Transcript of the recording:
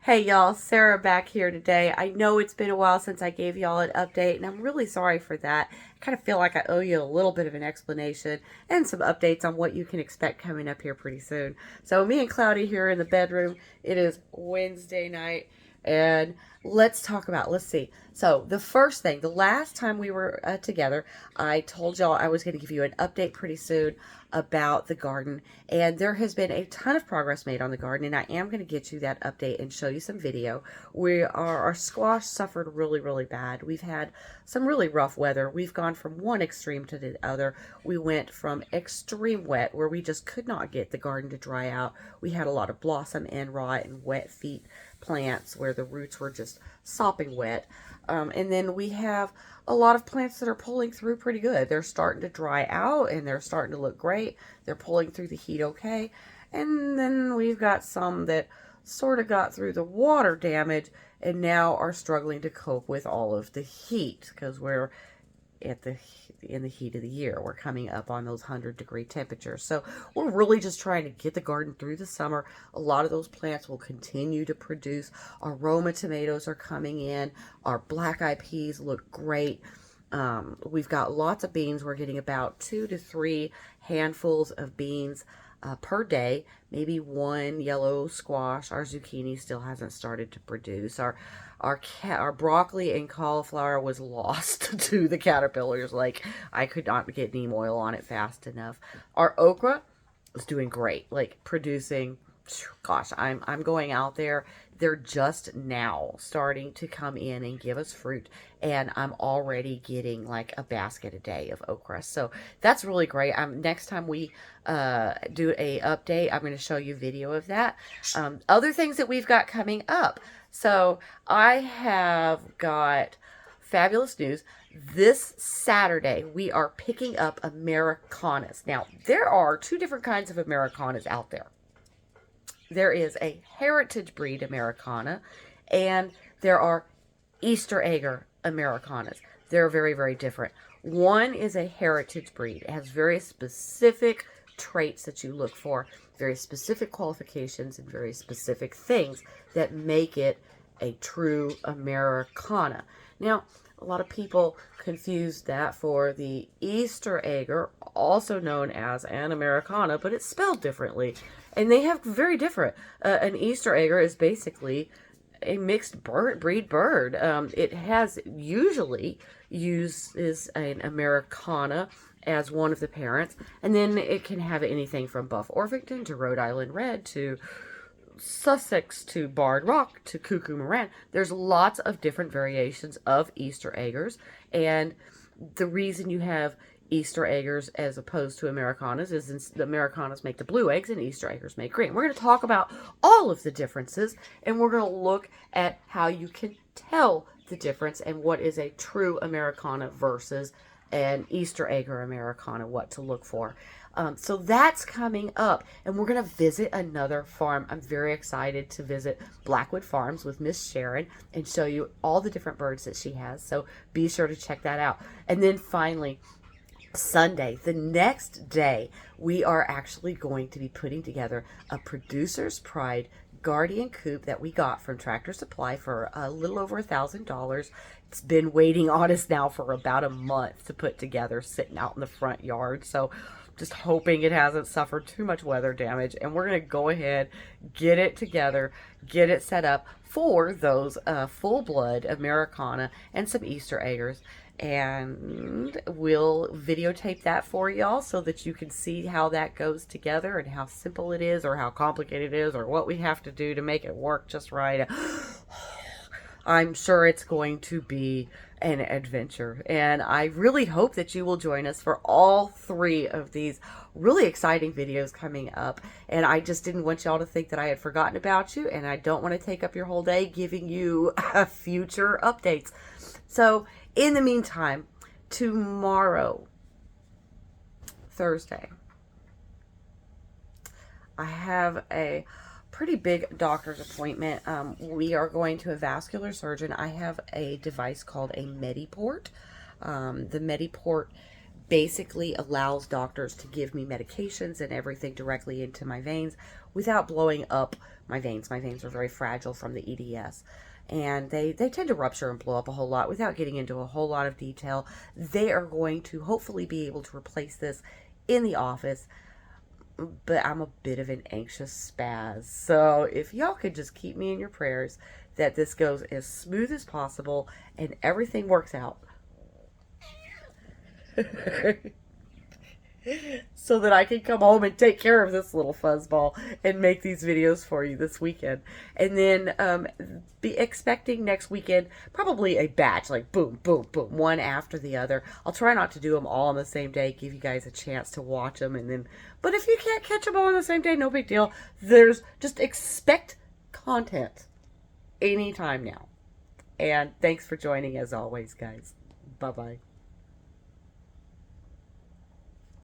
Hey y'all, Sarah back here today. I know it's been a while since I gave y'all an update, and I'm really sorry for that. I kind of feel like I owe you a little bit of an explanation and some updates on what you can expect coming up here pretty soon. So, me and Cloudy here in the bedroom. It is Wednesday night, and let's see. So, the first thing, the last time we were together, I told y'all I was going to give you an update pretty soon about the garden, and there has been a ton of progress made on the garden, and I am going to get you that update and show you some video. Our squash suffered really bad. We've had some really rough weather. We've gone from one extreme to the other. We went from extreme wet, where we just could not get the garden to dry out. We had a lot of blossom end rot and wet feet plants where the roots were just sopping wet. And then we have a lot of plants that are pulling through pretty good. They're starting to dry out and they're starting to look great. They're pulling through the heat okay. And then we've got some that sort of got through the water damage and now are struggling to cope with all of the heat because we're in the heat of the year. We're coming up on those 100-degree temperatures. So we're really just trying to get the garden through the summer. A lot of those plants will continue to produce. Our Roma tomatoes are coming in. Our black-eyed peas look great. We've got lots of beans. We're getting about 2 to 3 handfuls of beans per day, maybe one yellow squash. Our zucchini still hasn't started to produce. Our broccoli and cauliflower was lost to the caterpillars. Like, I could not get neem oil on it fast enough. Our okra is doing great, like producing. Gosh, I'm going out there. They're just now starting to come in and give us fruit, and I'm already getting like a basket a day of okra. So that's really great. Next time we do a update, I'm going to show you video of that. Other things that we've got coming up. So I have got fabulous news. This Saturday, we are picking up Americanas. Now, there are 2 different kinds of Americanas out there. There is a heritage breed Americana, and there are Easter egger Americanas. They're very different. One is a heritage breed. It has very specific traits that you look for, very specific qualifications, and very specific things that make it a true Americana. Now, a lot of people confuse that for the Easter egger, also known as an Americana, but it's spelled differently. And they have very different. An Easter egger is basically a mixed breed bird. It has usually uses an Americana as one of the parents, and then it can have anything from Buff Orpington to Rhode Island Red to Sussex to Barred Rock to Cuckoo Moran. There's lots of different variations of Easter eggers, and the reason you have Easter eggers as opposed to Americanas is the Americanas make the blue eggs and Easter eggers make green. We're going to talk about all of the differences, and we're going to look at how you can tell the difference and what is a true Americana versus an Easter egger Americana, what to look for. So that's coming up, and we're going to visit another farm. I'm very excited to visit Blackwood Farms with Miss Sharon and show you all the different birds that she has. So be sure to check that out. And then finally, Sunday, the next day, we are actually going to be putting together a Procucers Pride Gaurdian Coop that we got from Tractor Supply for a little over $1,000. It's been waiting on us now for about a month to put together, sitting out in the front yard. So just hoping it hasn't suffered too much weather damage. And we're going to go ahead, get it together, get it set up for those full-blood Americana and some Easter eggers. And we'll videotape that for y'all so that you can see how that goes together and how simple it is or how complicated it is or what we have to do to make it work just right. I'm sure it's going to be an adventure, and I really hope that you will join us for all 3 of these really exciting videos coming up. And I just didn't want y'all to think that I had forgotten about you, and I don't want to take up your whole day giving you future updates. So in the meantime, tomorrow, Thursday, I have a pretty big doctor's appointment. We are going to a vascular surgeon. I have a device called a Mediport. The Mediport basically allows doctors to give me medications and everything directly into my veins without blowing up my veins. My veins are very fragile from the EDS. And they tend to rupture and blow up a whole lot. Without getting into a whole lot of detail, they are going to hopefully be able to replace this in the office. But I'm a bit of an anxious spaz. So if y'all could just keep me in your prayers that this goes as smooth as possible and everything works out. So that I can come home and take care of this little fuzzball and make these videos for you this weekend. And then be expecting next weekend probably a batch, like boom, boom, boom, one after the other. I'll try not to do them all on the same day, give you guys a chance to watch them. And then, but if you can't catch them all on the same day, no big deal. Just expect content anytime now. And thanks for joining as always, guys. Bye-bye.